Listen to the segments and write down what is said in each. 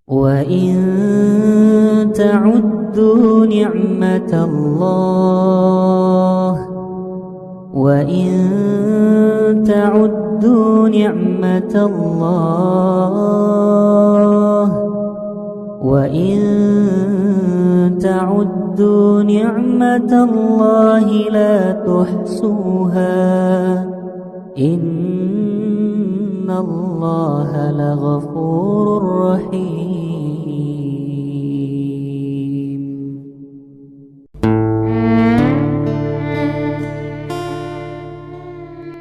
وَإِن تَعُدُّوا نِعْمَةَ اللَّهِ وَإِن تَعُدُّوا نِعْمَةَ اللَّهِ وَإِن تَعُدُّوا نِعْمَةَ اللَّهِ لَا تُحْصُوهَا إِنَّ اللَّهَ لَغَفُورٌ رَّحِيمٌ.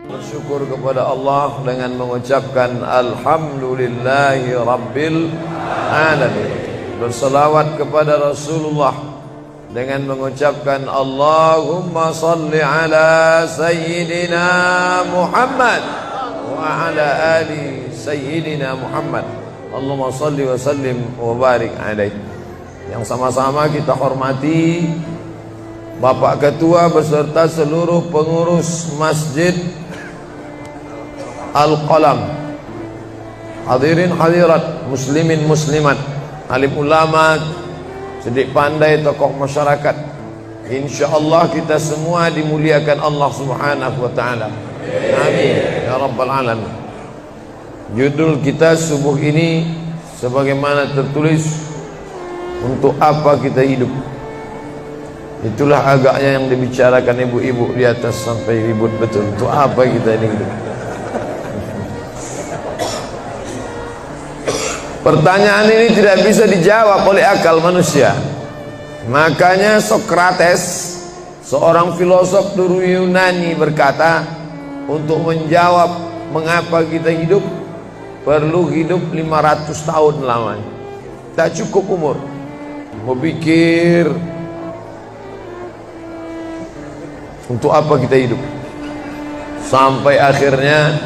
Bersyukur kepada Allah dengan mengucapkan Alhamdulillahi Rabbil Alamin. Berselawat kepada Rasulullah dengan mengucapkan Allahumma salli ala Sayyidina Muhammad wa ala ali Sayyidina Muhammad. Allahumma salli wa sallim wa barik alaihi. Yang sama-sama kita hormati Bapak Ketua beserta seluruh pengurus Masjid Al-Qalam, hadirin hadirat, muslimin muslimat, alim ulama, sedik pandai, tokoh masyarakat. InsyaAllah kita semua dimuliakan Allah Subhanahu wa ta'ala. Amin ya rabbal alamin. Judul kita subuh ini sebagaimana tertulis, untuk apa kita hidup. Itulah agaknya yang dibicarakan ibu-ibu di atas sampai ribut betul. Untuk apa kita ini hidup? Pertanyaan ini tidak bisa dijawab oleh akal manusia. Makanya Sokrates, seorang filosof dulu Yunani, berkata, untuk menjawab mengapa kita hidup, perlu hidup 500 tahun lamanya. Tak cukup umur berpikir untuk apa kita hidup. Sampai akhirnya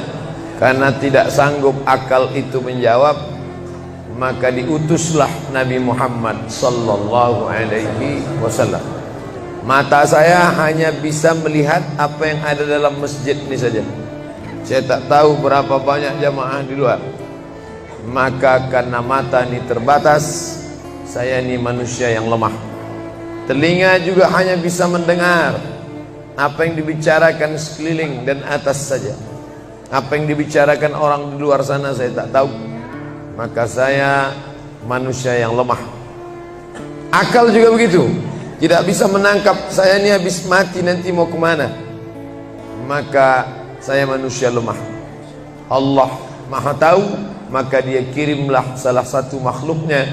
karena tidak sanggup akal itu menjawab, maka diutuslah Nabi Muhammad sallallahu alaihi wasallam. Mata saya hanya bisa melihat apa yang ada dalam masjid ini saja. Saya tak tahu berapa banyak jamaah di luar. Maka karena mata ini terbatas, saya ini manusia yang lemah. Telinga juga hanya bisa mendengar apa yang dibicarakan sekeliling dan atas saja. Apa yang dibicarakan orang di luar sana saya tak tahu. Maka saya manusia yang lemah. Akal juga begitu, tidak bisa menangkap saya ini habis mati nanti mau kemana. Maka saya manusia lemah. Allah Maha tahu, maka dia kirimlah salah satu makhluknya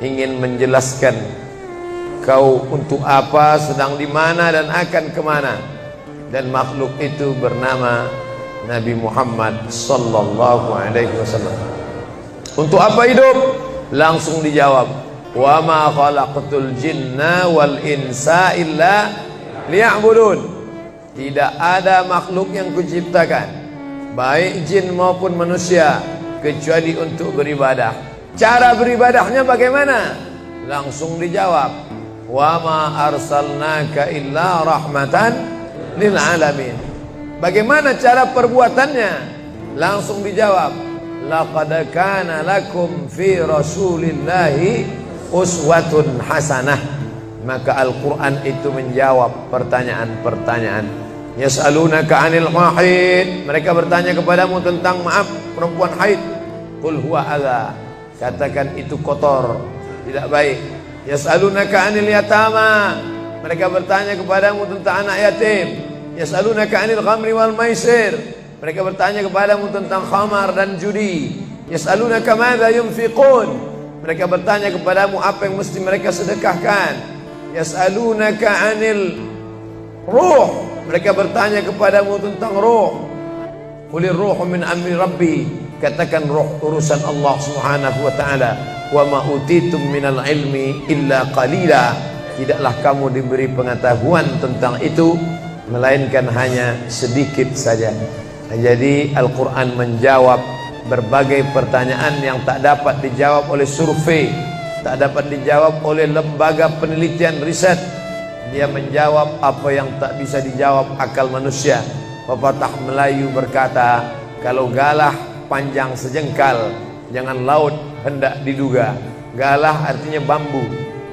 ingin menjelaskan kau untuk apa, sedang di mana dan akan kemana. Dan makhluk itu bernama Nabi Muhammad sallallahu alaihi wasallam. Untuk apa hidup? Langsung dijawab, wa ma khalaqtul jinna wal insa illa liya'budun. Tidak ada makhluk yang kuciptakan, baik jin maupun manusia, kecuali untuk beribadah. Cara beribadahnya bagaimana? Langsung dijawab, wa ma arsalnaka illa rahmatan lil alamin. Bagaimana cara perbuatannya? Langsung dijawab, laqad kana lakum fi rasulillahi uswatun hasanah. Maka Al-Quran itu menjawab pertanyaan-pertanyaan. Yas'alunaka 'anil mahid, mereka bertanya kepadamu tentang perempuan haid. Qul huwa adza, katakan itu kotor, tidak baik. Yas'alunaka 'anil yatama, mereka bertanya kepadamu tentang anak yatim. Yas'alunaka 'anil khamri wal maisir, mereka bertanya kepadamu tentang khamar dan judi. Yas'alunaka madza yunfiqun, mereka bertanya kepadamu apa yang mesti mereka sedekahkan. Yas'alunaka 'anil ruh, mereka bertanya kepadamu tentang ruh. Qulir ruhu min amri rabbi, katakan ruh urusan Allah Subhanahu wa taala. Wa ma utitum minal ilmi illa qalila, tidaklah kamu diberi pengetahuan tentang itu melainkan hanya sedikit saja. Jadi Al-Quran menjawab berbagai pertanyaan yang tak dapat dijawab oleh survei, tak dapat dijawab oleh lembaga penelitian riset. Dia menjawab apa yang tak bisa dijawab akal manusia. Pepatah Melayu berkata, kalau galah panjang sejengkal, jangan laut hendak diduga. Galah artinya bambu.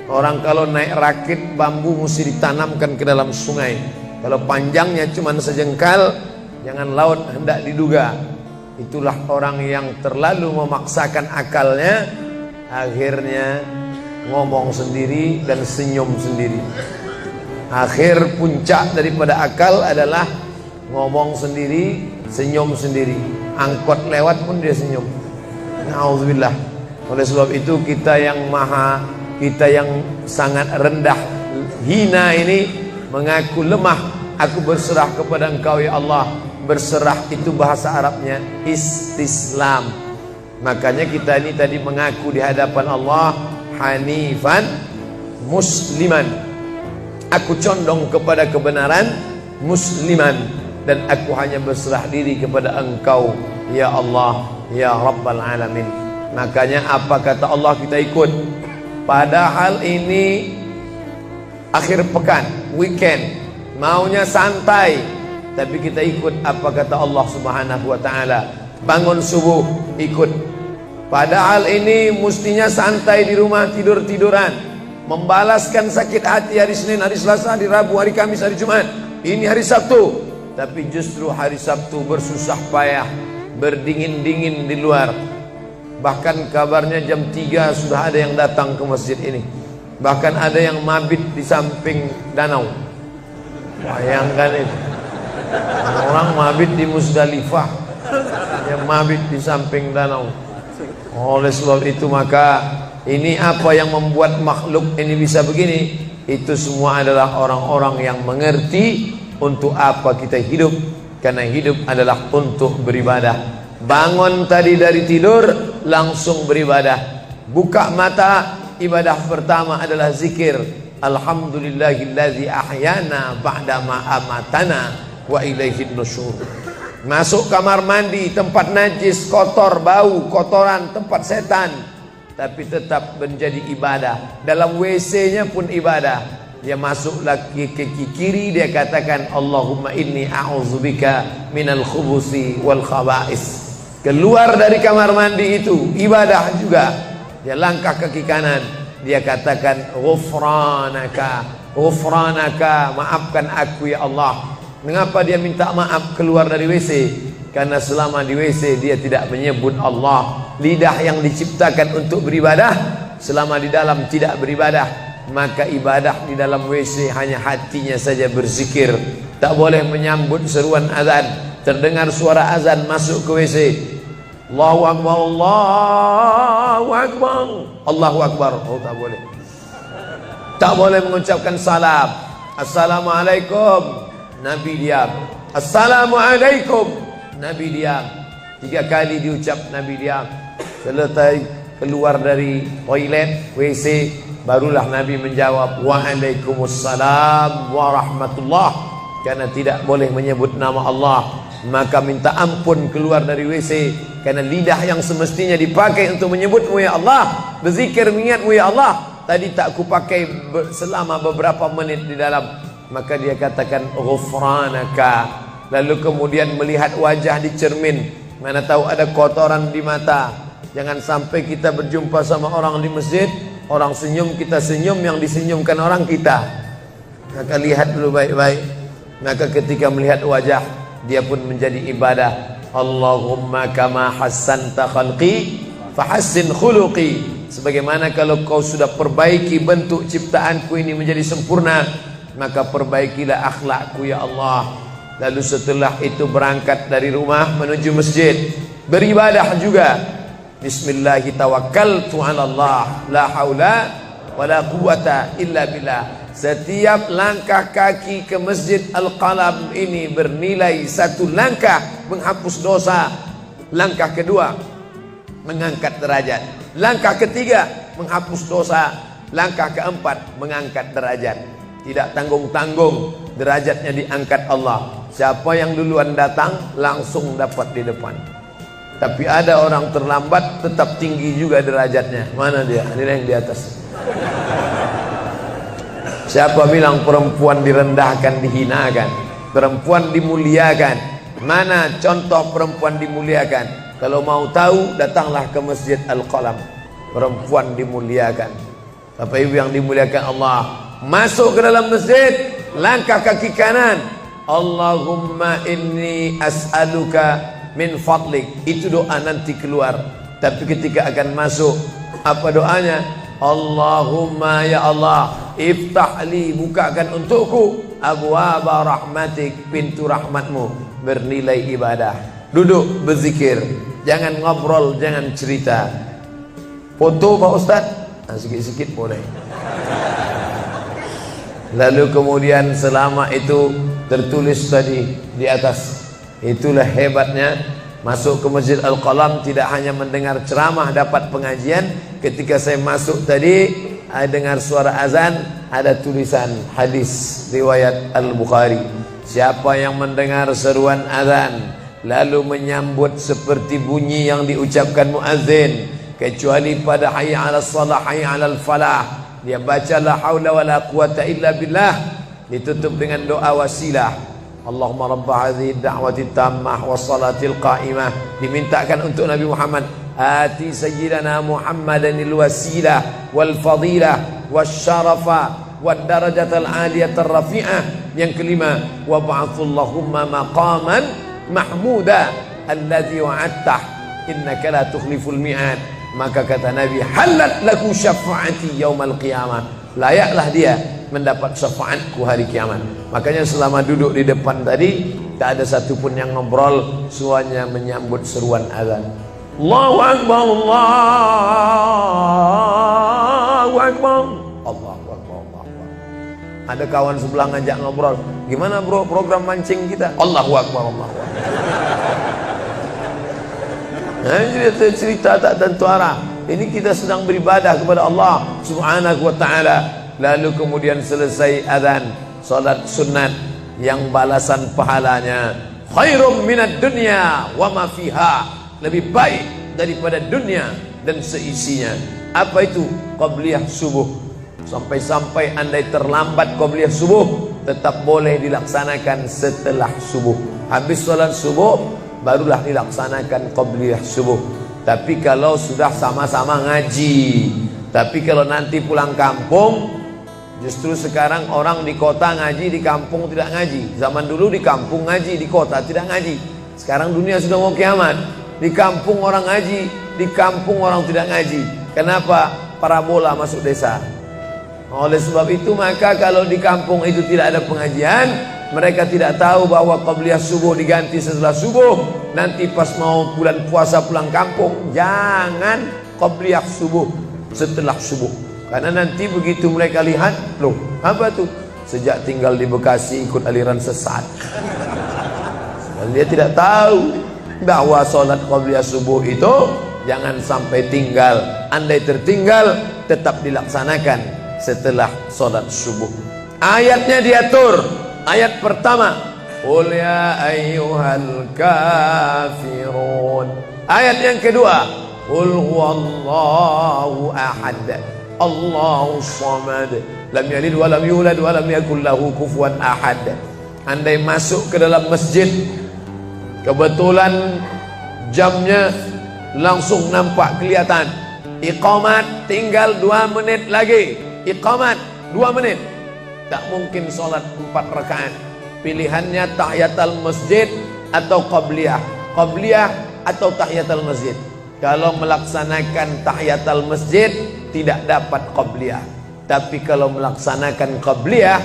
Orang kalau naik rakit bambu mesti ditanamkan ke dalam sungai. Kalau panjangnya cuma sejengkal, jangan laut hendak diduga. Itulah orang yang terlalu memaksakan akalnya, akhirnya ngomong sendiri dan senyum sendiri. Akhir puncak daripada akal adalah ngomong sendiri, senyum sendiri. Angkot lewat pun dia senyum. Nauzubillah. Oleh sebab itu kita yang sangat rendah, hina ini mengaku lemah. Aku berserah kepada Engkau ya Allah. Berserah itu bahasa Arabnya istislam. Makanya kita ini tadi mengaku di hadapan Allah hanifan musliman. Aku condong kepada kebenaran, musliman, dan aku hanya berserah diri kepada Engkau ya Allah ya Rabbal Alamin. Makanya apa kata Allah kita ikut. Padahal ini akhir pekan, weekend, maunya santai, tapi kita ikut apa kata Allah Subhanahu wa taala. Bangun subuh ikut. Padahal ini mestinya santai di rumah, tidur-tiduran, membalaskan sakit hati hari Senin, hari Selasa, hari Rabu, hari Kamis, hari Jumat. Ini hari Sabtu, tapi justru hari Sabtu bersusah payah, berdingin-dingin di luar. Bahkan kabarnya jam 3 sudah ada yang datang ke masjid ini. Bahkan ada yang mabit di samping danau. Bayangkan itu. Orang mabit di Musdalifah, yang mabit di samping danau. Oleh sebab itu maka ini apa yang membuat makhluk ini bisa begini? Itu semua adalah orang-orang yang mengerti untuk apa kita hidup. Karena hidup adalah untuk beribadah. Bangun tadi dari tidur langsung beribadah. Buka mata, ibadah pertama adalah zikir. Alhamdulillahillazi ahyana ba'dama amatana wa ilaihin nusyur. Masuk kamar mandi, tempat najis, kotor, bau, kotoran, tempat setan, tapi tetap menjadi ibadah. Dalam WC-nya pun ibadah. Dia masuk lagi ke kiri, dia katakan Allahumma inni a'udzubika minal khubusi wal khaba'is. Keluar dari kamar mandi itu ibadah juga. Dia langkah kaki kanan, dia katakan ghufranaka, ghufranaka, maafkan aku ya Allah. Mengapa dia minta maaf keluar dari WC? Karena selama di WC dia tidak menyebut Allah. Lidah yang diciptakan untuk beribadah, selama di dalam tidak beribadah, maka ibadah di dalam WC hanya hatinya saja berzikir. Tak boleh menyambut seruan azan. Terdengar suara azan masuk ke WC, Allahu Akbar, Allahu Akbar, Allahu Akbar. Oh, tak boleh. Tak boleh mengucapkan salam. Assalamualaikum. Nabi diam. Assalamualaikum. Nabi diam. 3 kali diucap, Nabi diam. Selesai keluar dari toilet, WC, barulah Nabi menjawab Waalaikumsalam warahmatullah. Karena tidak boleh menyebut nama Allah, maka minta ampun keluar dari WC. Karena lidah yang semestinya dipakai untuk menyebutmu ya Allah, berzikir mengingatmu ya Allah, tadi tak kupakai selama beberapa menit di dalam. Maka dia katakan ghufranaka. Lalu kemudian melihat wajah di cermin, mana tahu ada kotoran di mata. Jangan sampai kita berjumpa sama orang di masjid, orang senyum, kita senyum, yang disenyumkan orang kita. Maka lihat dulu baik-baik. Maka ketika melihat wajah, dia pun menjadi ibadah. Allahumma kama hassanta khalqi fahassin khuluqi. Sebagaimana kalau kau sudah perbaiki bentuk ciptaanku ini menjadi sempurna, maka perbaikilah akhlakku ya Allah. Lalu setelah itu berangkat dari rumah menuju masjid, beribadah juga. Bismillahi tawakkaltu ala Allah, la haula wala quwata illa billah. Setiap langkah kaki ke Masjid Al-Qalam ini bernilai 1 langkah menghapus dosa. Langkah kedua mengangkat derajat. Langkah ketiga menghapus dosa. Langkah keempat mengangkat derajat. Tidak tanggung-tanggung, derajatnya diangkat Allah. Siapa yang duluan datang langsung dapat di depan. Tapi ada orang terlambat tetap tinggi juga derajatnya. Mana dia? Ini yang di atas. Siapa bilang perempuan direndahkan, dihinakan? Perempuan dimuliakan. Mana contoh perempuan dimuliakan? Kalau mau tahu, datanglah ke Masjid Al-Qalam. perempuan dimuliakan. Bapak Ibu yang dimuliakan Allah, masuk ke dalam masjid, langkah kaki kanan, Allahumma inni as'aluka min fadlik. Itu doa nanti keluar. Tapi ketika akan masuk, apa doanya? Allahumma ya Allah, iftahli, bukakan untukku abwaaba rahmatik, pintu rahmatmu bernilai ibadah. Duduk berzikir, jangan ngobrol, jangan cerita. Foto Pak Ustaz, sikit-sikit boleh. Lalu kemudian selama itu tertulis tadi di atas. Itulah hebatnya masuk ke Masjid Al-Qalam, tidak hanya mendengar ceramah, dapat pengajian. Ketika saya masuk tadi, dengar suara azan, ada tulisan hadis riwayat Al-Bukhari. Siapa yang mendengar seruan azan lalu menyambut seperti bunyi yang diucapkan muazzin, kecuali pada hayya 'alas shalah, hayya 'alal falah, dia baca la haula wala quwata illa billah, ditutup dengan doa wasilah. Allahumma rabb hadhihi ad-da'wati tammah was-salatil qa'imah, dimintakan untuk Nabi Muhammad, ati sayyidana Muhammadanil wasilah wal fadilah wasyarafa wad darajatal aliyatar rafi'ah. Yang kelima, wa ba'athallahumma maqaman mahmuda alladzi wa'adtah innaka la tukhliful mi'ad. Maka kata Nabi, halat laku syafaati yaumal qiyamah, layaklah dia mendapat syafaatku hari kiamat. Makanya selama duduk di depan tadi, tak ada satupun yang ngobrol, semuanya menyambut seruan azan. Allahu Akbar, Allahu Akbar, Allahu Akbar, Allahu Akbar. Ada kawan sebelah ngajak ngobrol, gimana bro program mancing kita? Allahu Akbar, Allahu Akbar. Nah, cerita tak tentu arah. Ini kita sedang beribadah kepada Allah Subhanahu wa ta'ala. Lalu kemudian selesai azan, salat sunat yang balasan pahalanya khairum minad dunya wa ma fiha, lebih baik daripada dunia dan seisinya. Apa itu? Qabliyah subuh. Sampai-sampai andai terlambat qabliyah subuh, tetap boleh dilaksanakan setelah subuh. Habis salat subuh barulah dilaksanakan qabliyah subuh. Tapi kalau sudah sama-sama ngaji, tapi kalau nanti pulang kampung, justru sekarang orang di kota ngaji, di kampung tidak ngaji. Zaman dulu di kampung ngaji, di kota tidak ngaji. Sekarang dunia sudah mau kiamat. Di kampung orang ngaji, di kampung orang tidak ngaji. Kenapa? Parabola masuk desa. Oleh sebab itu maka kalau di kampung itu tidak ada pengajian, mereka tidak tahu bahwa qabliyah subuh diganti setelah subuh. Nanti pas mau bulan puasa pulang kampung, jangan qabliyah subuh setelah subuh. Karena nanti begitu mereka lihat, loh apa tuh? Sejak tinggal di Bekasi ikut aliran sesat. Dan dia tidak tahu bahwa sholat qabliyah subuh itu jangan sampai tinggal. Andai tertinggal, tetap dilaksanakan setelah sholat subuh. Ayatnya diatur. Ayat pertama, qul ya ayyuhal kafirun. Ayat yang kedua, qul huwallahu ahad, Allahu samad, lam yalid wa lam yulad wa lam yakul lahu kufuwan ahad. Andai masuk ke dalam masjid, kebetulan jamnya langsung nampak kelihatan, iqamat tinggal 2 menit lagi, iqamat 2 menit. Tak mungkin sholat 4 rakaat. Pilihannya tahiyatul masjid atau qabliyah, qabliyah atau tahiyatul masjid. Kalau melaksanakan tahiyatul masjid tidak dapat qabliyah. Tapi kalau melaksanakan qabliyah,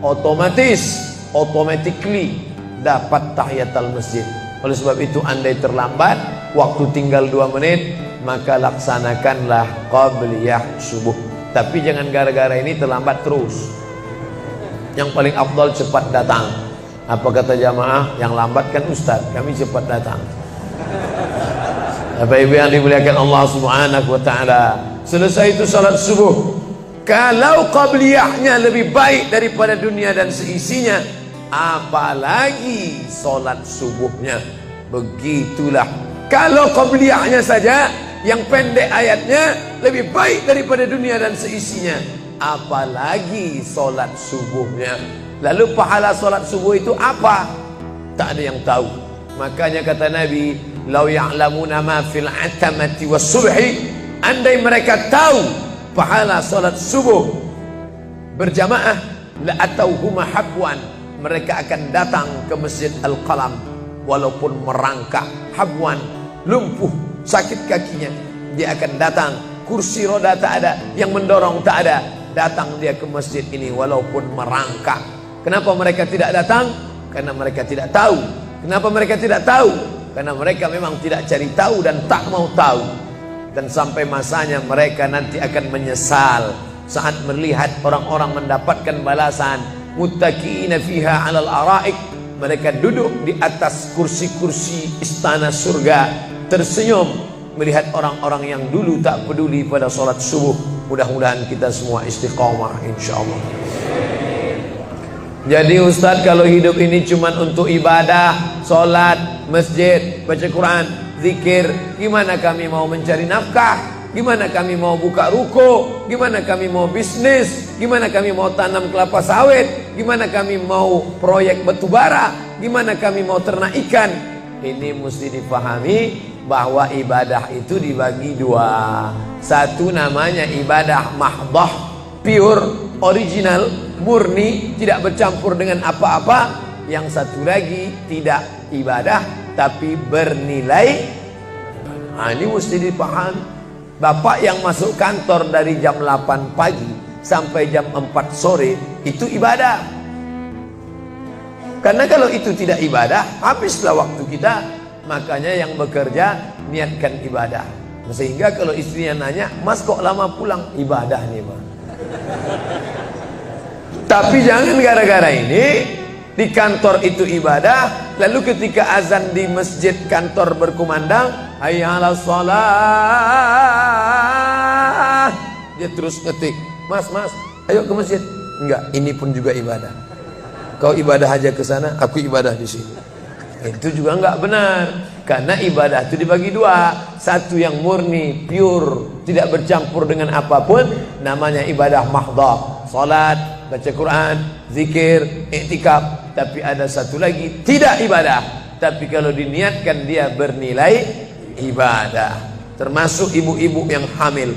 automatically dapat tahiyatul masjid. Oleh sebab itu andai terlambat, waktu tinggal 2 menit, maka laksanakanlah qabliyah subuh. Tapi jangan gara-gara ini terlambat terus. Yang paling afdal cepat datang. Apa kata jamaah? Yang lambat kan ustaz, kami cepat datang. Bapak Ibu yang dimuliakan Allah Subhanahu wa ta'ala, selesai itu salat subuh. Kalau qabliyahnya lebih baik daripada dunia dan seisinya, apalagi salat subuhnya. Begitulah. Kalau qabliyahnya saja yang pendek ayatnya lebih baik daripada dunia dan seisinya, apalagi solat subuhnya. Lalu pahala solat subuh itu apa? Tak ada yang tahu. Makanya kata Nabi, lau ya'lamuna ma fil atamati was subhi andai mereka tahu pahala salat subuh berjamaah, la atauhuma habwan, mereka akan datang ke Masjid Al-Qalam walaupun merangkak, habwan, lumpuh, sakit kakinya, dia akan datang, kursi roda tak ada, yang mendorong tak ada, datang dia ke masjid ini walaupun merangkak. Kenapa mereka tidak datang? Karena mereka tidak tahu. Kenapa mereka tidak tahu? Karena mereka memang tidak cari tahu dan tak mau tahu. Dan sampai masanya mereka nanti akan menyesal saat melihat orang-orang mendapatkan balasan. Muttaqiina fiha 'alal araik, mereka duduk di atas kursi-kursi istana surga, tersenyum melihat orang-orang yang dulu tak peduli pada salat subuh. Mudah-mudahan kita semua istiqamah insyaallah. Jadi Ustadz, kalau hidup ini cuma untuk ibadah, sholat, masjid, baca Quran, zikir, gimana kami mau mencari nafkah? Gimana kami mau buka ruko? Gimana kami mau bisnis? Gimana kami mau tanam kelapa sawit? Gimana kami mau proyek batubara? Gimana kami mau ternak ikan? Ini mesti dipahami bahwa ibadah itu dibagi dua. Satu namanya ibadah mahdah, pure, original, murni, tidak bercampur dengan apa-apa. Yang satu lagi tidak ibadah tapi bernilai. Nah, ini mesti dipahami. Bapak yang masuk kantor dari jam 8 pagi sampai jam 4 sore itu ibadah. Karena kalau itu tidak ibadah, habislah waktu kita. Makanya yang bekerja niatkan ibadah. Sehingga kalau istrinya nanya, "Mas kok lama pulang?" Ibadah nih, Pak. Tapi jangan gara-gara ini di kantor itu ibadah, lalu ketika azan di masjid kantor berkumandang, hayya 'alas shalah, dia terus ngetik, "Mas, ayo ke masjid." Enggak, ini pun juga ibadah. Kau ibadah aja ke sana, aku ibadah di sini. Itu juga enggak benar. Karena ibadah itu dibagi dua. Satu yang murni, pure, tidak bercampur dengan apapun, namanya ibadah mahdhah, salat, baca Quran, zikir, iktikaf. Tapi ada satu lagi tidak ibadah, tapi kalau diniatkan dia bernilai ibadah. Termasuk ibu-ibu yang hamil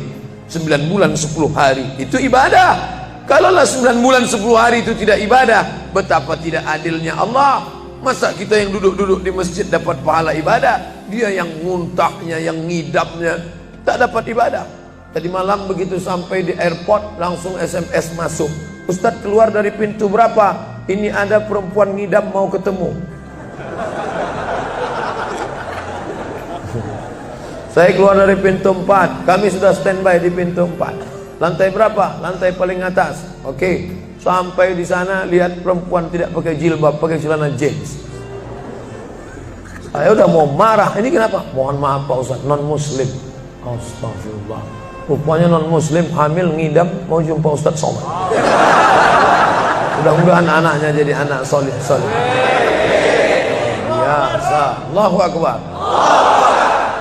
9 bulan 10 hari, itu ibadah. Kalaulah 9 bulan 10 hari itu tidak ibadah, betapa tidak adilnya Allah. Masa kita yang duduk-duduk di masjid dapat pahala ibadah, dia yang muntahnya, yang ngidapnya tak dapat ibadah. Tadi malam begitu sampai di airport langsung SMS masuk, "Ustadz, keluar dari pintu berapa? Ini ada perempuan ngidam mau ketemu." Saya keluar dari pintu 4, kami sudah standby di pintu 4. Lantai berapa? Lantai paling atas. Oke. Sampai di sana lihat perempuan tidak pakai jilbab, pakai celana jeans. Saya udah mau marah. Ini kenapa? "Mohon maaf Pak Ustaz, non muslim." Astagfirullah. Rupanya non muslim hamil ngidam mau jumpa Ustaz Somad. Mudah-mudahan anaknya jadi anak soleh. Biasa. Allahu Akbar.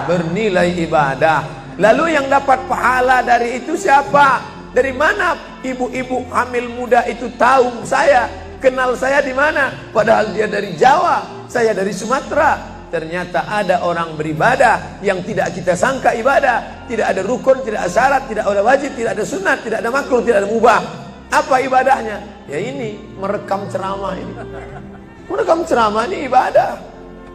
Bernilai ibadah. Lalu yang dapat pahala dari itu siapa? Dari mana ibu-ibu hamil muda itu tahu saya? Kenal saya di mana? Padahal dia dari Jawa, saya dari Sumatera. Ternyata ada orang beribadah yang tidak kita sangka ibadah. Tidak ada rukun, tidak ada syarat, tidak ada wajib, tidak ada sunat, tidak ada makruh, tidak ada mubah. Apa ibadahnya? Ya ini, merekam ceramah ini. Merekam ceramah ini ibadah.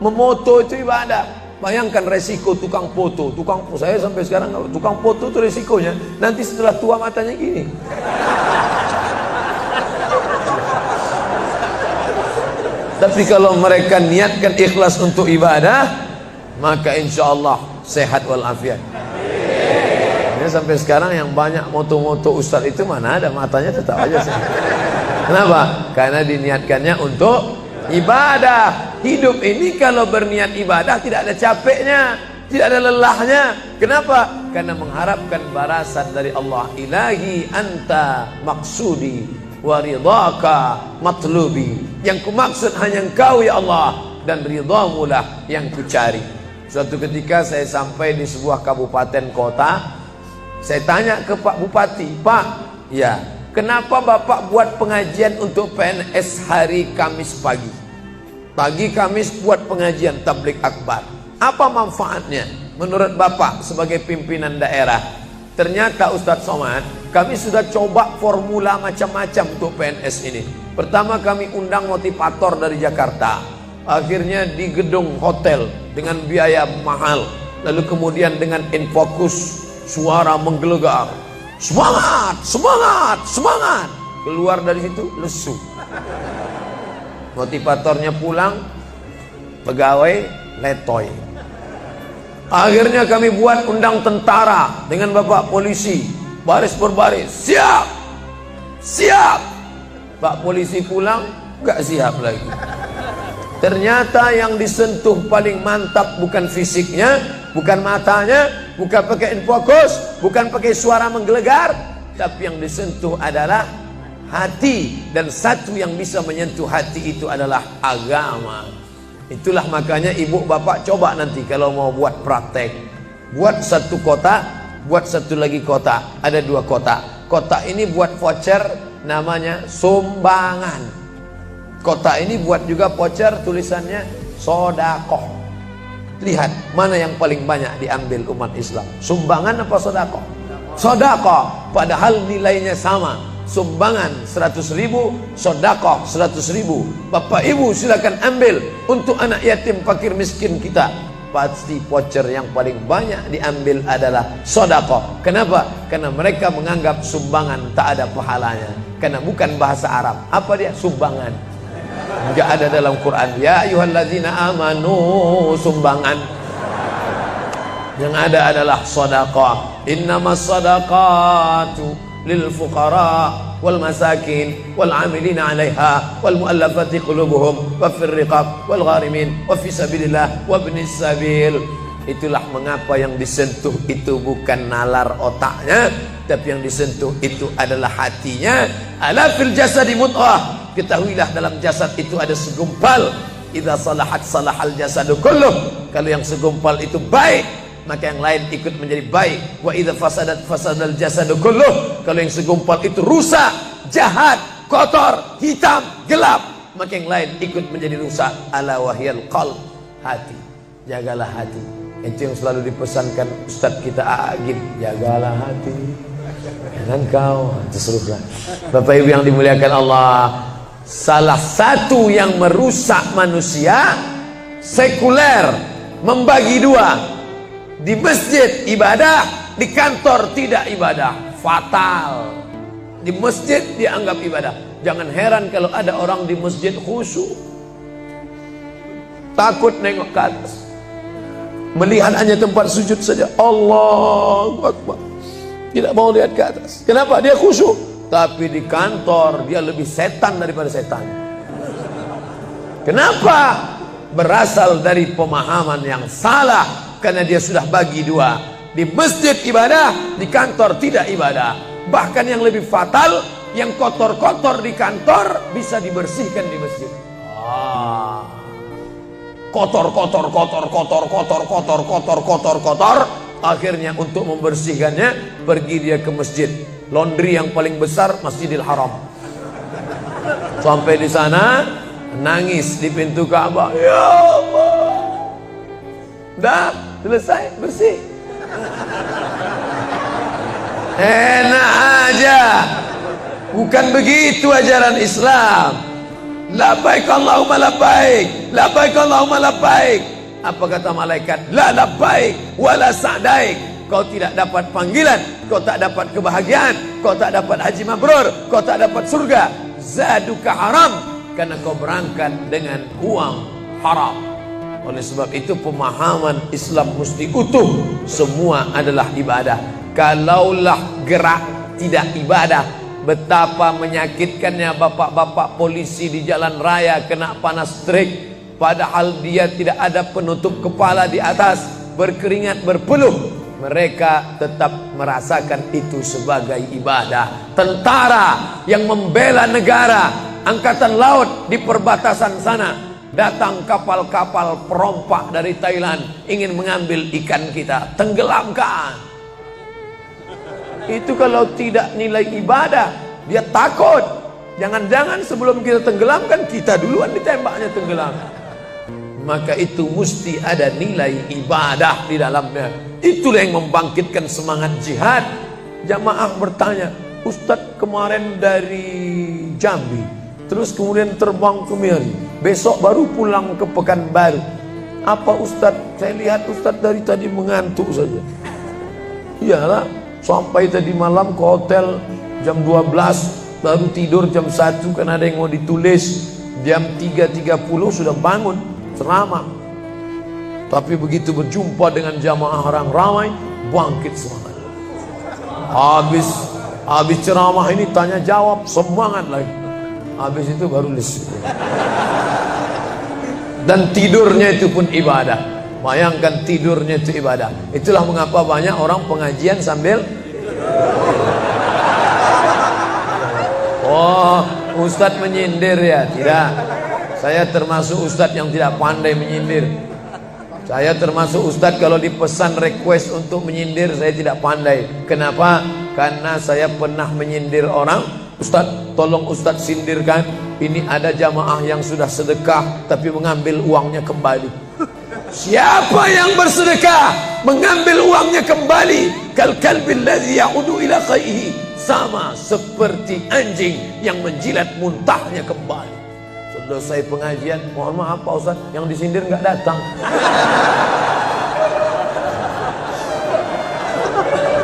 Memoto itu ibadah. Bayangkan resiko tukang foto. Saya sampai sekarang tukang foto itu resikonya nanti setelah tua matanya gini. Tapi kalau mereka niatkan ikhlas untuk ibadah, maka insya Allah sehat walafiat. Ini sampai sekarang yang banyak moto-moto ustadz itu mana ada matanya tetap aja sehat. Kenapa? Karena diniatkannya untuk ibadah. Hidup ini kalau berniat ibadah tidak ada capeknya, tidak ada lelahnya. Kenapa? Karena mengharapkan balasan dari Allah. Ilahi anta maksudi wa ridhaka matlubi. Yang kumaksud hanya Engkau ya Allah, dan ridhamu lah yang kucari. Suatu ketika saya sampai di sebuah kabupaten kota, saya tanya ke Pak Bupati, "Pak, ya, kenapa Bapak buat pengajian untuk PNS hari Kamis pagi? Pagi Kamis buat pengajian tabligh akbar. Apa manfaatnya menurut Bapak sebagai pimpinan daerah?" Ternyata Ustadz Somad, kami sudah coba formula macam-macam untuk PNS ini. Pertama kami undang motivator dari Jakarta, akhirnya di gedung hotel dengan biaya mahal. Lalu kemudian dengan infocus, suara menggelegar, semangat, semangat, semangat. Keluar dari situ lesu. Motivatornya pulang, pegawai letoy. Akhirnya kami buat undang tentara dengan bapak polisi, baris berbaris, siap, siap. Pak polisi pulang, gak siap lagi. Ternyata yang disentuh paling mantap bukan fisiknya, bukan matanya, bukan pakai infocus, bukan pakai suara menggelegar, tapi yang disentuh adalah hati. Dan satu yang bisa menyentuh hati itu adalah agama. Itulah makanya ibu bapak coba nanti kalau mau buat praktek, buat satu kotak, buat satu lagi kotak, ada 2 kotak. Kotak ini buat voucher namanya sumbangan. Kotak ini buat juga voucher tulisannya sodakoh. Lihat mana yang paling banyak diambil umat Islam, sumbangan apa sodakoh? Sodakoh, padahal nilainya sama. Sumbangan 100.000, sodakoh 100.000. Bapak ibu silakan ambil untuk anak yatim fakir miskin kita. Pasti voucher yang paling banyak diambil adalah sodakoh. Kenapa? Karena mereka menganggap sumbangan tak ada pahalanya, karena bukan bahasa Arab. Apa dia? Sumbangan. Enggak ada dalam Quran. Ya ayyuhalladzina amanu, sumbangan. Yang ada adalah sodakoh. Innamas sadaqatu lil fuqara wal masakin wal amilina 'alaiha wal muallafati qulubuhum wa fir riqab wal gharimin wa fi sabilillah wa ibnis sabil. Itulah mengapa yang disentuh itu bukan nalar otaknya, tapi yang disentuh itu adalah hatinya. Ala fil jasadi mudghah. Ketahuilah dalam jasad itu ada segumpal. Idza salahat salahal jasadu kulluh. Kalau yang segumpal itu baik, maka yang lain ikut menjadi baik. Wa idza fasadat fasadal jasadu kulluh. Kalau yang segumpal itu rusak, jahat, kotor, hitam, gelap, maka yang lain ikut menjadi rusak. Ala wahyal qalb, hati. Jagalah hati. Itu yang selalu dipesankan Ustadz kita Agim, jagalah hati. Jangan kau terserah. Bapak Ibu yang dimuliakan Allah, salah satu yang merusak manusia sekuler, membagi 2. Di masjid ibadah, di kantor tidak ibadah, fatal. Di masjid dianggap ibadah. Jangan heran kalau ada orang di masjid khusyuk, takut nengok ke atas, melihat hanya tempat sujud saja. Allahu Akbar, tidak mau lihat ke atas. Kenapa? Dia khusyuk. Tapi di kantor dia lebih setan daripada setan. Kenapa? Berasal dari pemahaman yang salah. Karena dia sudah bagi 2. Di masjid ibadah, di kantor tidak ibadah. Bahkan yang lebih fatal, yang kotor-kotor di kantor bisa dibersihkan di masjid. Kotor. Akhirnya untuk membersihkannya pergi dia ke masjid. Laundry yang paling besar Masjidil Haram. Sampai di sana nangis di pintu Ka'bah. Ya Allah, dah selesai bersih. Enak aja. Bukan begitu ajaran Islam. Labbaik Allahumma labbaik, labbaik Allahumma labbaik. Apa kata malaikat? La labbaik wala sa'daik. Kau tidak dapat panggilan, kau tak dapat kebahagiaan, kau tak dapat haji mabrur, kau tak dapat surga. Zaduka haram, karena kau berangkat dengan uang haram. Oleh sebab itu pemahaman Islam mesti utuh. Semua adalah ibadah. Kalaulah gerak tidak ibadah, betapa menyakitkannya bapak-bapak polisi di jalan raya kena panas terik, padahal dia tidak ada penutup kepala di atas, berkeringat berpeluh. Mereka tetap merasakan itu sebagai ibadah. Tentara yang membela negara, angkatan laut di perbatasan sana, datang kapal-kapal perompak dari Thailand ingin mengambil ikan kita, tenggelamkan. Itu kalau tidak nilai ibadah, dia takut. Jangan-jangan sebelum kita tenggelamkan, kita duluan ditembaknya tenggelam. Maka itu mesti ada nilai ibadah di dalamnya. Itulah yang membangkitkan semangat jihad. Jamaah bertanya, Ustadz kemarin dari Jambi, terus kemudian terbang ke Miri, besok baru pulang ke Pekanbaru. Apa Ustadz? Saya lihat Ustadz dari tadi mengantuk saja. Iyalah, sampai tadi malam ke hotel jam 12, baru tidur jam 1 karena ada yang mau ditulis. Jam 3.30 sudah bangun ceramah. Tapi begitu berjumpa dengan jamaah orang ramai, bangkit semangat. Habis ceramah ini tanya jawab, semangat lagi. Habis itu baru lesu. Dan tidurnya itu pun ibadah. Bayangkan tidurnya itu ibadah. Itulah mengapa banyak orang pengajian sambil oh, Ustadz menyindir ya? Tidak. Saya termasuk Ustadz yang tidak pandai menyindir. Saya termasuk Ustadz kalau dipesan request untuk menyindir, saya tidak pandai. Kenapa? Karena saya pernah menyindir orang. Ustadz, tolong Ustadz sindirkan. Ini ada jamaah yang sudah sedekah tapi mengambil uangnya kembali. Siapa yang bersedekah mengambil uangnya kembali? Kal kalbil ladzi ya'udu ila qaihi, sama seperti anjing yang menjilat muntahnya kembali. Selesai pengajian, mohon maaf Pak Ustaz, yang disindir nggak datang.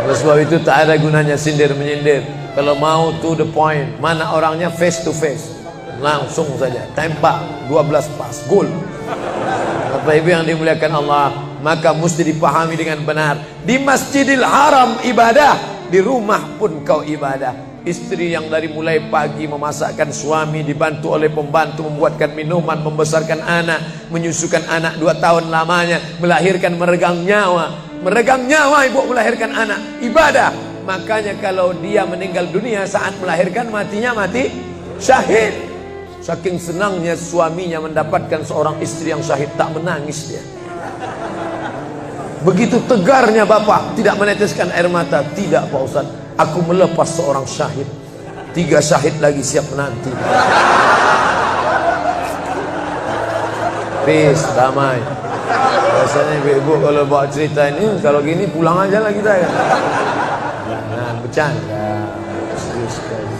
Oleh sebab itu tak ada gunanya sindir menyindir. Kalau mau to the point, mana orangnya face to face, langsung saja tembak 12 pas, gol. Bapak Ibu yang dimuliakan Allah, maka mesti dipahami dengan benar. Di Masjidil Haram ibadah, di rumah pun kau ibadah. Istri yang dari mulai pagi memasakkan suami, dibantu oleh pembantu membuatkan minuman, membesarkan anak, menyusukan anak 2 tahun lamanya, melahirkan, meregang nyawa ibu melahirkan anak, ibadah. Makanya kalau dia meninggal dunia saat melahirkan, matinya mati syahid. Saking senangnya suaminya mendapatkan seorang istri yang syahid, tak menangis dia. Begitu tegarnya bapak, tidak meneteskan air mata. Tidak Pak Ustaz, aku melepas seorang syahid, 3 syahid lagi siap menanti. Peace, damai. Biasanya ibu-ibu kalau bawa cerita ini, kalau gini pulang aja lah kita ya. Nah, bercanda. Serius sekali.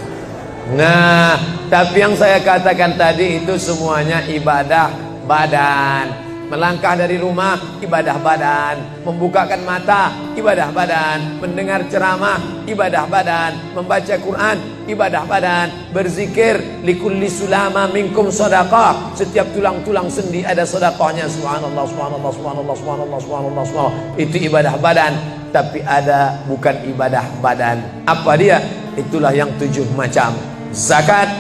Nah, tapi yang saya katakan tadi itu semuanya ibadah badan. Melangkah dari rumah, ibadah badan. Membukakan mata, ibadah badan. Mendengar ceramah, ibadah badan. Membaca Quran, ibadah badan. Berzikir, likulli sulama minkum sadaqah. Setiap tulang-tulang sendi ada sedekahnya. Subhanallah, subhanallah, subhanallah, subhanallah, subhanallah, subhanallah. Itu ibadah badan. Tapi ada bukan ibadah badan. Apa dia? Itulah yang 7 macam. Zakat,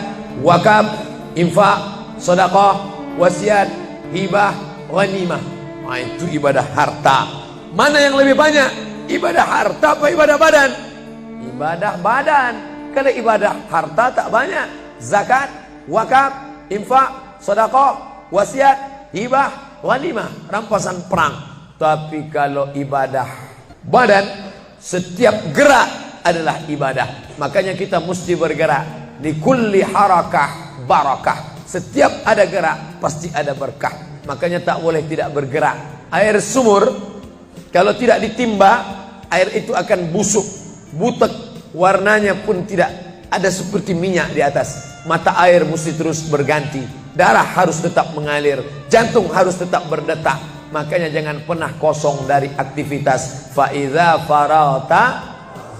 wakaf, infak, sedekah, wasiat, hibah, ghanimah. Nah, itu ibadah harta. Mana yang lebih banyak? Ibadah harta apa ibadah badan? Ibadah badan. Kalau ibadah harta tak banyak. Zakat, wakaf, infak, sedekah, wasiat, hibah, ghanimah, rampasan perang. Tapi kalau ibadah badan, setiap gerak adalah ibadah. Makanya kita mesti bergerak. Di kulli harakah barakah. Setiap ada gerak pasti ada berkah. Makanya tak boleh tidak bergerak. Air sumur kalau tidak ditimba, air itu akan busuk, butek, warnanya pun tidak ada seperti minyak di atas. Mata air mesti terus berganti. Darah harus tetap mengalir, jantung harus tetap berdetak. Makanya jangan pernah kosong dari aktivitas. Fa iza farata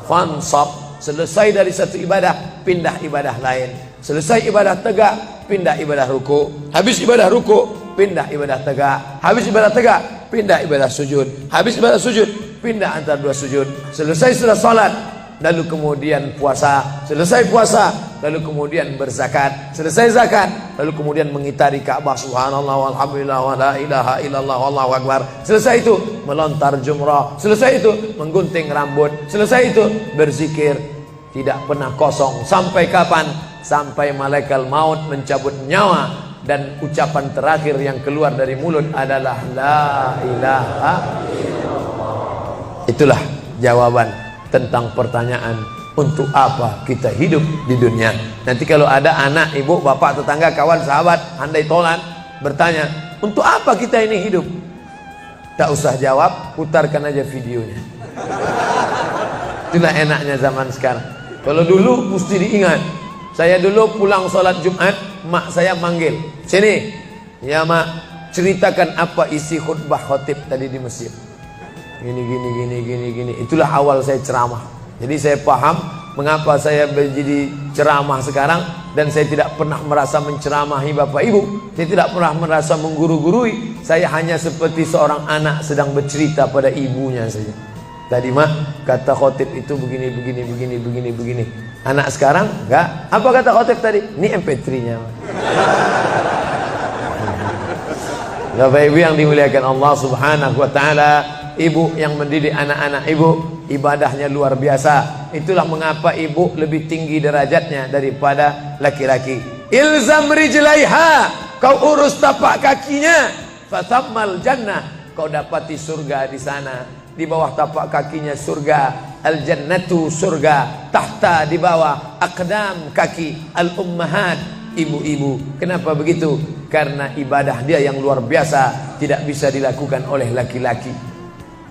fansab. Selesai dari satu ibadah, pindah ibadah lain. Selesai ibadah tegak, pindah ibadah ruku. Habis ibadah ruku, pindah ibadah tegak. Habis ibadah tegak, pindah ibadah sujud. Habis ibadah sujud, pindah antara 2 sujud. Selesai sudah salat, lalu kemudian puasa. Selesai puasa, lalu kemudian berzakat. Selesai zakat, lalu kemudian mengitari Ka'bah. Subhanallah walhamdulillah wa la ilaha illallah wallahu akbar. Selesai itu melontar jumrah. Selesai itu menggunting rambut. Selesai itu berzikir. Tidak pernah kosong. Sampai kapan? Sampai malaikat maut mencabut nyawa. Dan ucapan terakhir yang keluar dari mulut adalah la ilaha illallah. Itulah jawaban tentang pertanyaan untuk apa kita hidup di dunia. Nanti kalau ada anak, ibu, bapak, tetangga, kawan, sahabat, andai tolan bertanya, untuk apa kita ini hidup? Tak usah jawab, putarkan aja videonya. Itulah enaknya zaman sekarang. Kalau dulu mesti diingat. Saya dulu pulang sholat Jumat, mak saya manggil, sini, ya mak, ceritakan apa isi khutbah khotib tadi di masjid. Gini. Itulah awal saya ceramah. Jadi saya paham mengapa saya menjadi ceramah sekarang, dan saya tidak pernah merasa menceramahi bapak ibu. Saya tidak pernah merasa mengguru-gurui. Saya hanya seperti seorang anak sedang bercerita pada ibunya saja. Tadi mak, kata khotib itu begini. Anak sekarang enggak. Apa kata khotib tadi? Ini MP3-nya. Bapak ibu yang dimuliakan Allah Subhanahu wa taala, ibu yang mendidik anak-anak ibu, ibadahnya luar biasa. Itulah mengapa ibu lebih tinggi derajatnya daripada laki-laki. Ilzam rijlaiha, kau urus tapak kakinya, fathammal jannah, kau dapati surga di sana. Di bawah tapak kakinya surga, al-jannatu surga, tahta di bawah aqdam kaki al-ummahat, ibu-ibu. Kenapa begitu? Karena ibadah dia yang luar biasa, tidak bisa dilakukan oleh laki-laki.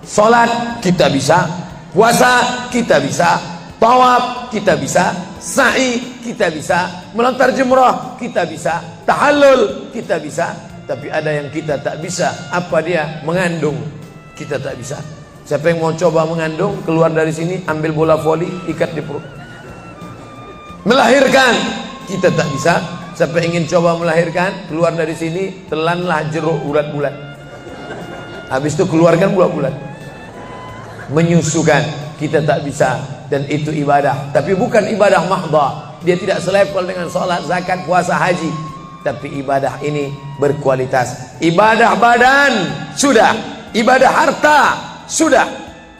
Salat kita bisa, puasa kita bisa, tawaf kita bisa, sa'i kita bisa, melontar jumrah kita bisa, tahallul kita bisa. Tapi ada yang kita tak bisa. Apa dia? Mengandung. Kita tak bisa. Siapa yang mau coba mengandung, keluar dari sini, ambil bola voli, ikat di perut. Melahirkan, kita tak bisa. Siapa yang ingin coba melahirkan, keluar dari sini, telanlah jeruk bulat-bulat. Habis itu keluarkan bulat-bulat. Menyusukan, kita tak bisa. Dan itu ibadah. Tapi bukan ibadah mahdha. Dia tidak selevel dengan sholat, zakat, puasa, haji. Tapi ibadah ini berkualitas. Ibadah badan, sudah. Ibadah harta, sudah.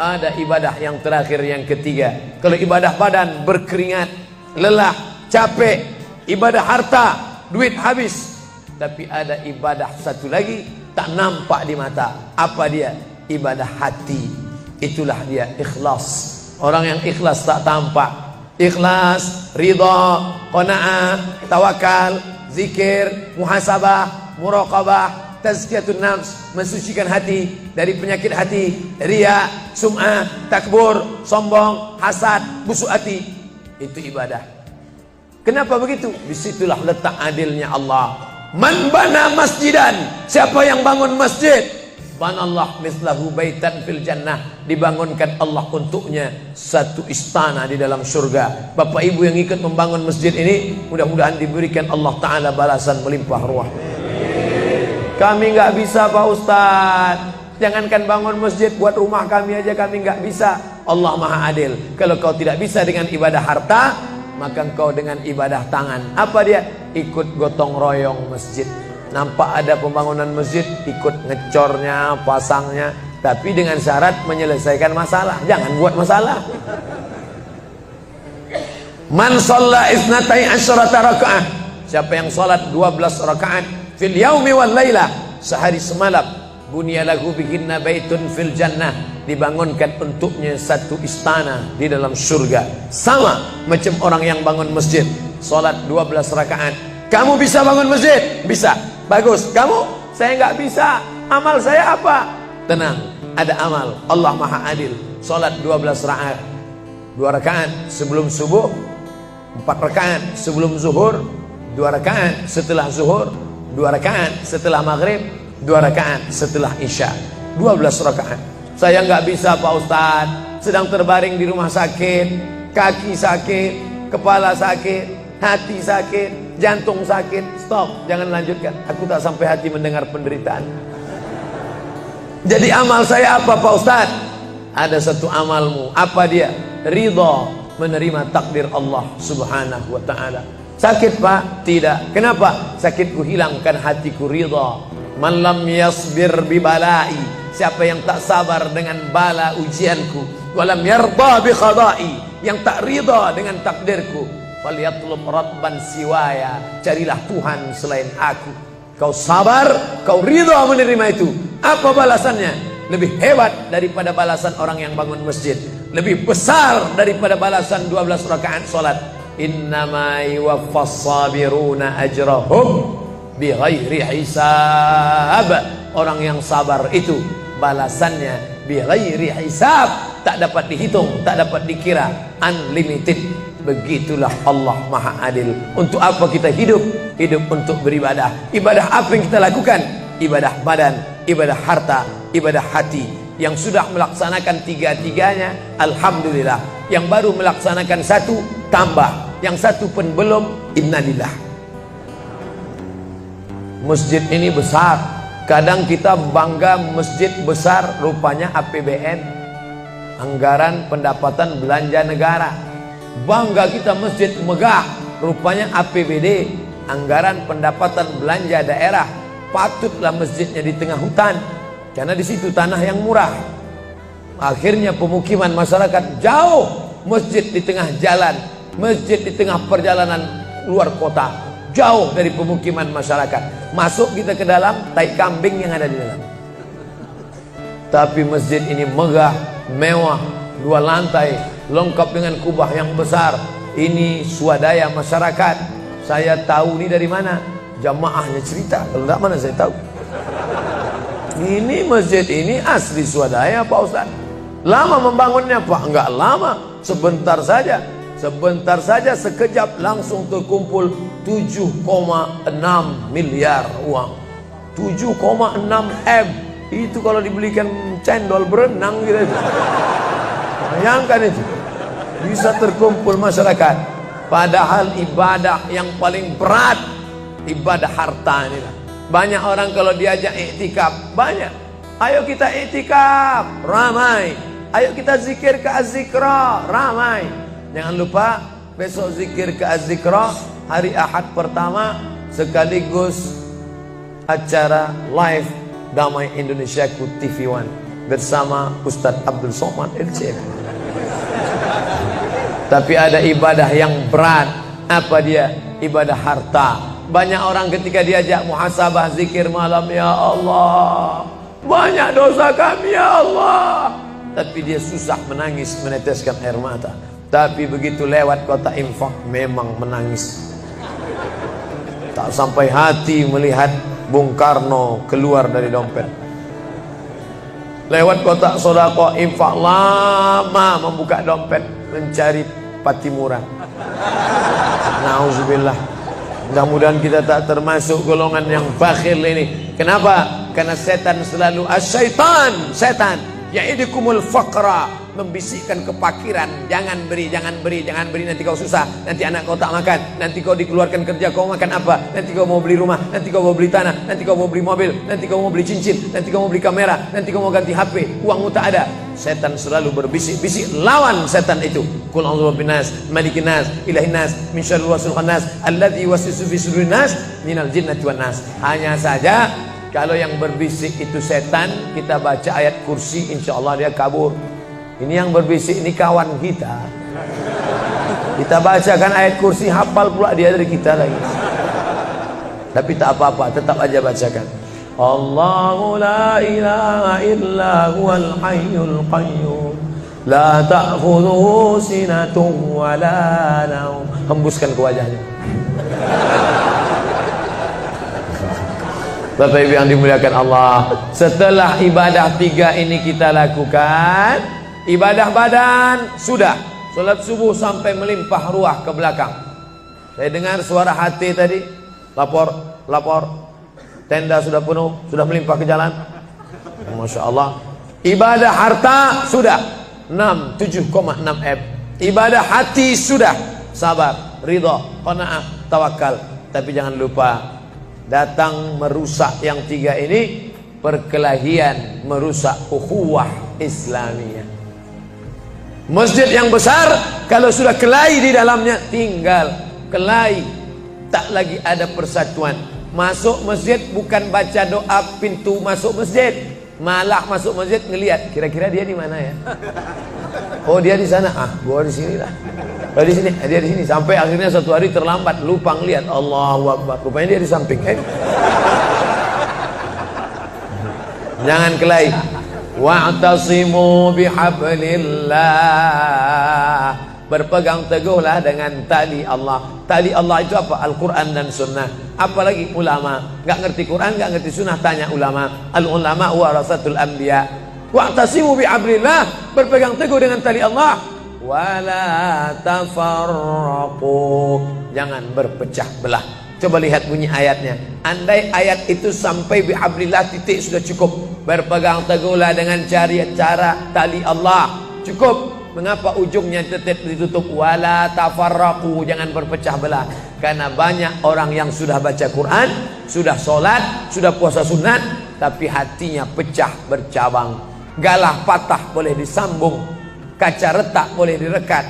Ada ibadah yang terakhir, yang ketiga. Kalau ibadah badan berkeringat, lelah, capek. Ibadah harta, duit habis. Tapi ada ibadah satu lagi, tak nampak di mata. Apa dia? Ibadah hati. Itulah dia ikhlas. Orang yang ikhlas tak tampak. Ikhlas, ridha, qanaah, tawakal, zikir, muhasabah, muraqabah, tazkiyatun nafs, mensucikan hati dari penyakit hati, riya, sum'ah, takbur, sombong, hasad, busuk hati. Itu ibadah. Kenapa begitu? Disitulah letak adilnya Allah. Man bana masjidan, siapa yang bangun masjid, banallah mislahu baitan fil jannah, dibangunkan Allah untuknya satu istana di dalam surga. Bapak ibu yang ikut membangun masjid ini, mudah-mudahan diberikan Allah Ta'ala balasan melimpah ruah. Kami nggak bisa Pak Ustadz, jangankan bangun masjid, buat rumah kami aja kami nggak bisa. Allah Maha Adil. Kalau kau tidak bisa dengan ibadah harta, maka kau dengan ibadah tangan. Apa dia? Ikut gotong royong masjid. Nampak ada pembangunan masjid, ikut ngecornya, pasangnya, tapi dengan syarat menyelesaikan masalah. Jangan buat masalah. Man shalla isnatai asyrata rakaah, siapa yang salat 12 rakaat fil yaumi wal lailah, sehari semalam, bunyalahu bihinna baitun fil jannah, dibangunkan untuknya satu istana di dalam surga. Sama macam orang yang bangun masjid, salat 12 rakaat. Kamu bisa bangun masjid? Bisa. Bagus. Kamu? Saya nggak bisa. Amal saya apa? Tenang, ada amal. Allah Maha Adil. Salat 12 rakaat. 2 rakaat sebelum subuh, 4 rakaat sebelum zuhur, 2 rakaat setelah zuhur, 2 rakaat setelah maghrib, 2 rakaat setelah isya. 12 rakaat. Saya nggak bisa Pak Ustadz, sedang terbaring di rumah sakit, kaki sakit, kepala sakit, hati sakit, jantung sakit. Stop, jangan lanjutkan. Aku tak sampai hati mendengar penderitaan. Jadi amal saya apa Pak Ustadz? Ada satu amalmu. Apa dia? Ridha, menerima takdir Allah Subhanahu wa ta'ala. Sakit Pak? Tidak. Kenapa? Sakitku hilangkan hatiku ridha. Man lam yasbir bi balai, siapa yang tak sabar dengan bala ujianku, walam yarda bi qada'i, yang tak ridha dengan takdirku, falyatlub rabban siwaya, carilah Tuhan selain aku. Kau sabar, kau ridha menerima itu. Apa balasannya? Lebih hebat daripada balasan orang yang bangun masjid, lebih besar daripada balasan 12 rakaat salat. Innama yuwaffas sabiruna ajrahum bighairi hisab. Orang yang sabar itu balasannya bighairi hisab, tak dapat dihitung, tak dapat dikira, unlimited. Begitulah Allah Maha Adil. Untuk apa kita hidup? Hidup untuk beribadah. Ibadah apa yang kita lakukan? Ibadah badan, ibadah harta, ibadah hati. Yang sudah melaksanakan tiga-tiganya, alhamdulillah. Yang baru melaksanakan satu, tambah. Yang satu pun belum, innalillah. Masjid ini besar. Kadang kita bangga masjid besar, rupanya APBN, anggaran pendapatan belanja negara. Bangga kita masjid megah, rupanya APBD, anggaran pendapatan belanja daerah. Patutlah masjidnya di tengah hutan, karena di situ tanah yang murah. Akhirnya pemukiman masyarakat jauh, masjid di tengah jalan, masjid di tengah perjalanan luar kota, jauh dari pemukiman masyarakat. Masuk kita ke dalam, tai kambing yang ada di dalam. Tapi masjid ini megah, mewah, 2 lantai, lengkap dengan kubah yang besar. Ini swadaya masyarakat. Saya tahu ini dari mana? Jamaahnya cerita. Kalau enggak, mana saya tahu. Ini masjid ini asli swadaya Pak Ustaz. Lama membangunnya Pak? Enggak lama, sebentar saja. Sebentar saja, sekejap langsung terkumpul 7,6 miliar uang. 7,6 M. Itu kalau dibelikan cendol berenang gitu. Bayangkan itu. Bisa terkumpul masyarakat. Padahal ibadah yang paling berat, ibadah harta ini. Banyak orang kalau diajak iktikaf, banyak. Ayo kita iktikaf, ramai. Ayo kita zikir ke Az-Zikra, ramai. Jangan lupa besok zikir ke Az-Zikra, hari Ahad pertama, sekaligus acara live Damai Indonesia ku TV One bersama Ustadz Abdul Somad LCM. Tapi ada ibadah yang berat. Apa dia? Ibadah harta. Banyak orang ketika diajak muhasabah zikir malam, ya Allah, banyak dosa kami ya Allah, tapi dia susah menangis, meneteskan air mata. Tapi begitu lewat kota infak, memang menangis. Tak sampai hati melihat Bung Karno keluar dari dompet. Lewat kotak sodako infak, lama membuka dompet mencari Patimura. Nauzubillah. Mudah-mudahan kita tak termasuk golongan yang bakhil ini. Kenapa? Karena setan selalu asyaitan, setan ya'idukumul faqra, membisikkan kepakiran. Jangan beri, jangan beri, jangan beri, nanti kau susah, nanti anak kau tak makan, nanti kau dikeluarkan kerja, kau makan apa, nanti kau mau beli rumah, nanti kau mau beli tanah, nanti kau mau beli mobil, nanti kau mau beli cincin, nanti kau mau beli kamera, nanti kau mau ganti HP, uangmu tak ada. Setan selalu berbisik-bisik. Lawan setan itu. Qul a'udzu birabbinas, malikin nas, ilahin nas, min syarril waswasil khannas, alladzi yuwaswisu fi sudurin nas, minal jinnati wan nas. Hanya saja kalau yang berbisik itu setan, kita baca ayat kursi, insya Allah dia kabur. Ini yang berbisik ini kawan kita. Kita bacakan ayat kursi, hafal pula dia dari kita lagi. Tapi tak apa-apa, tetap aja bacakan. Allahu la ilaha illa huwal hayyul qayyum, la ta'khudhuhu sinatun wa la naum. Hembuskan ke wajahnya. Bapak Ibu yang dimuliakan Allah, setelah ibadah 3 ini kita lakukan, ibadah badan sudah, sholat subuh sampai melimpah ruah ke belakang. Saya dengar suara hati tadi, lapor, tenda sudah penuh, sudah melimpah ke jalan. Masya Allah. Ibadah harta sudah 7,6 M. Ibadah hati sudah, sabar, ridha, qanaah, tawakal. Tapi jangan lupa, datang merusak yang 3 ini, perkelahian, merusak ukhuwah Islamiyah. Masjid yang besar, kalau sudah kelahi di dalamnya, tinggal kelahi, tak lagi ada persatuan. Masuk masjid bukan baca doa pintu masuk masjid, malah masuk masjid ngelihat kira-kira dia di mana ya. Oh dia di sana, gua di sini lah. Oh di sini, dia di sini. Sampai akhirnya suatu hari terlambat, lupa ngelihat. Allahu Akbar, rupanya dia di samping. Jangan kelahi. Wa'tasimu bihablillah. Berpegang teguhlah dengan tali Allah. Tali Allah itu apa? Al-Quran dan Sunnah. Apalagi ulama. Gak ngerti Quran, gak ngerti Sunnah, tanya ulama. Al-ulama warasatul anbiya. Wa'tasimu bi'amrillah, berpegang teguh dengan tali Allah. Wala tafarraqu, jangan berpecah belah. Coba lihat bunyi ayatnya. Andai ayat itu sampai bi'amrillah titik sudah cukup. Berpegang teguhlah dengan cara tali Allah, cukup. Mengapa ujungnya tetap ditutup wala tafarraqu, jangan berpecah belah? Karena banyak orang yang sudah baca Quran, sudah sholat, sudah puasa sunat, tapi hatinya pecah bercabang. Galah patah boleh disambung, kaca retak boleh direkat,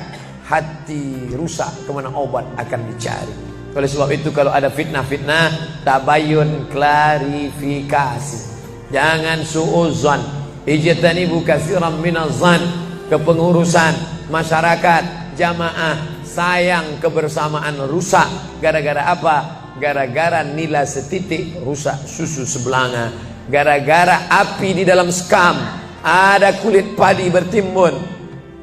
hati rusak kemana obat akan dicari. Oleh sebab itu kalau ada fitnah-fitnah, tabayun, klarifikasi. Jangan su'uzan, ijtanibu katsiran minaz-zan. Kepengurusan masyarakat jamaah sayang kebersamaan rusak gara-gara apa? Gara-gara nila setitik rusak susu sebelanga. Gara-gara api di dalam sekam, ada kulit padi bertimbun,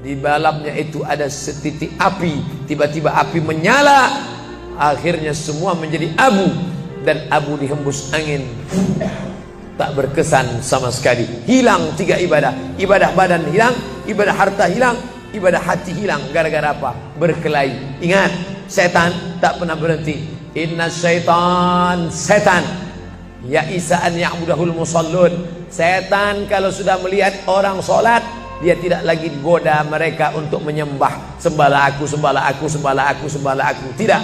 di dalamnya itu ada setitik api, tiba-tiba api menyala, akhirnya semua menjadi abu, dan abu dihembus angin, tak berkesan sama sekali. Hilang 3 ibadah. Ibadah badan hilang, ibadah harta hilang, ibadah hati hilang. Gara-gara apa? Berkelahi. Ingat, setan tak pernah berhenti. Inna syaitan, setan ya isa an ya'budahul musallun. Setan kalau sudah melihat orang sholat, dia tidak lagi goda mereka untuk menyembah, sembahlah aku, sembahlah aku, sembahlah aku, sembahlah aku. Tidak.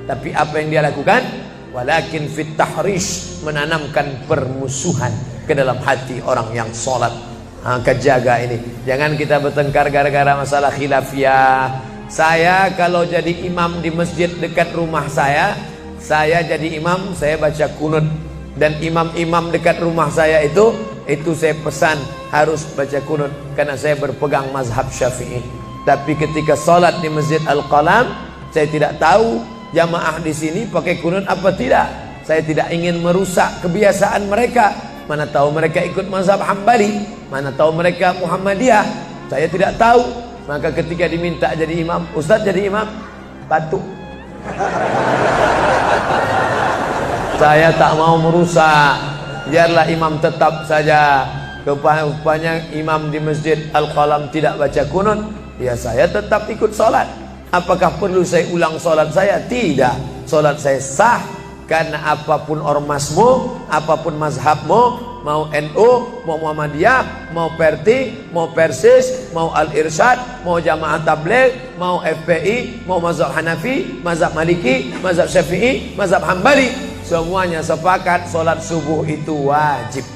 Tapi apa yang dia lakukan? Walakin fit tahrish, menanamkan permusuhan ke dalam hati orang yang sholat. Kejaga ini, jangan kita bertengkar gara-gara masalah khilafiyah. Saya kalau jadi imam di masjid dekat rumah saya jadi imam, saya baca kunut. Dan imam-imam dekat rumah saya itu saya pesan harus baca kunut, karena saya berpegang mazhab Syafi'i. Tapi ketika sholat di Masjid Al-Qalam, saya tidak tahu jamaah di sini pakai kunut apa tidak. Saya tidak ingin merusak kebiasaan mereka. Mana tahu mereka ikut mazhab Hambali, mana tahu mereka Muhammadiyah, saya tidak tahu. Maka ketika diminta jadi imam, Ustaz jadi imam, batuk. Saya tak mau merusak, biarlah imam tetap saja. Rupanya imam di Masjid Al-Qalam tidak baca kunut, ya saya tetap ikut sholat. Apakah perlu saya ulang sholat saya? Tidak, sholat saya sah. Karena apapun ormasmu, apapun mazhabmu, mau NU, mau Muhammadiyah, mau Perti, mau Persis, mau Al-Irsyad, mau Jamaah Tabligh, mau FPI, mau mazhab Hanafi, mazhab Maliki, mazhab Syafi'i, mazhab Hambali, semuanya sepakat sholat subuh itu wajib.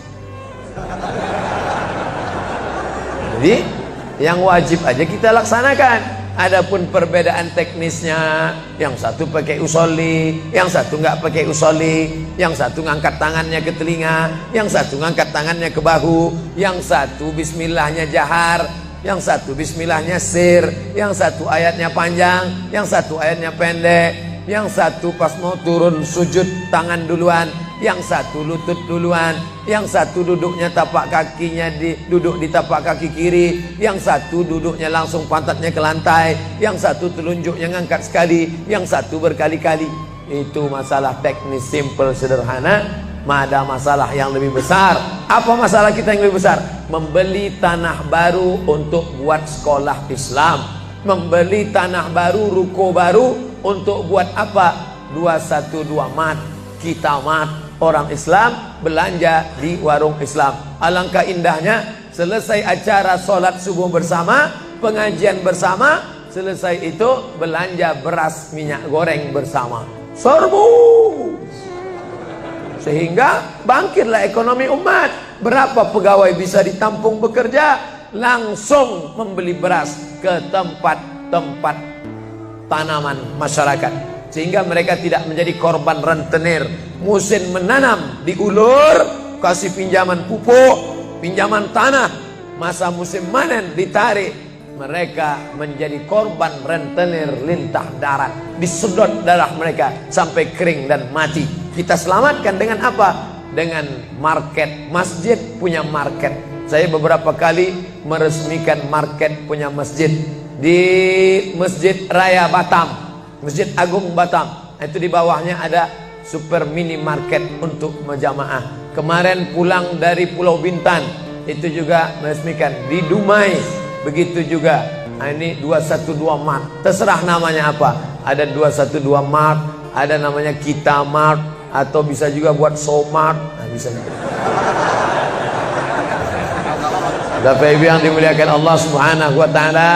Jadi yang wajib aja kita laksanakan. Adapun perbedaan teknisnya, yang satu pakai usolli, yang satu nggak pakai usolli, yang satu ngangkat tangannya ke telinga, yang satu ngangkat tangannya ke bahu, yang satu bismillahnya jahar, yang satu bismillahnya sir, yang satu ayatnya panjang, yang satu ayatnya pendek, yang satu pas mau turun sujud tangan duluan, yang satu lutut duluan, yang satu duduknya tapak kakinya duduk di tapak kaki kiri, yang satu duduknya langsung pantatnya ke lantai, yang satu telunjuknya ngangkat sekali, yang satu berkali-kali. Itu masalah teknis simple sederhana. Ada masalah yang lebih besar. Apa masalah kita yang lebih besar? Membeli tanah baru untuk buat sekolah Islam, membeli tanah baru, ruko baru untuk buat apa? 212 mat, kita mat. Orang Islam belanja di warung Islam. Alangkah indahnya selesai acara sholat subuh bersama, pengajian bersama, selesai itu belanja beras minyak goreng bersama. Serbu. Sehingga bangkitlah ekonomi umat. Berapa pegawai bisa ditampung bekerja? Langsung membeli beras ke tempat-tempat tanaman masyarakat, sehingga mereka tidak menjadi korban rentenir. Musim menanam diulur, kasih pinjaman pupuk, pinjaman tanah. Masa musim manen ditarik, mereka menjadi korban rentenir lintah darat. Disedot darah mereka sampai kering dan mati. Kita selamatkan dengan apa? Dengan market. Masjid punya market. Saya beberapa kali meresmikan market punya masjid di Masjid Raya Batam, Masjid Agung Batam. Itu di bawahnya ada super mini market untuk jamaah. Kemarin pulang dari Pulau Bintan, itu juga meresmikan. Di Dumai begitu juga. Nah, ini 212 Mart, terserah namanya apa. Ada 212 Mart, ada namanya Kita Mart, atau bisa juga buat Somart. Nah, bisa juga. Bapak Ibu yang dimuliakan Allah Subhanahu wa taala,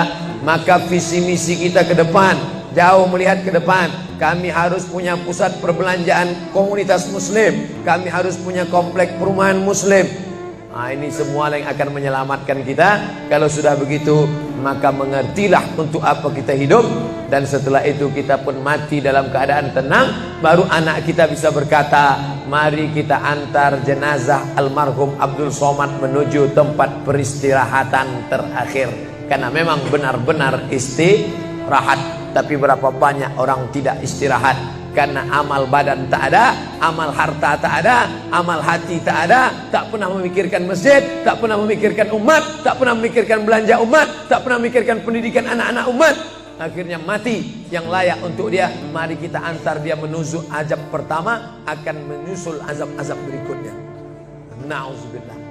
maka visi misi kita ke depan, jauh melihat ke depan. Kami harus punya pusat perbelanjaan komunitas muslim, kami harus punya komplek perumahan muslim. Nah, ini semua yang akan menyelamatkan kita. Kalau sudah begitu, maka mengertilah untuk apa kita hidup. Dan setelah itu kita pun mati dalam keadaan tenang. Baru anak kita bisa berkata, mari kita antar jenazah almarhum Abdul Somad menuju tempat peristirahatan terakhir. Karena memang benar-benar istirahat. Tapi berapa banyak orang tidak istirahat. Karena amal badan tak ada, amal harta tak ada, amal hati tak ada. Tak pernah memikirkan masjid, tak pernah memikirkan umat, tak pernah memikirkan belanja umat, tak pernah memikirkan pendidikan anak-anak umat. Akhirnya mati yang layak untuk dia. Mari kita antar dia menuju azab pertama, akan menyusul azab-azab berikutnya. Na'udzubillah.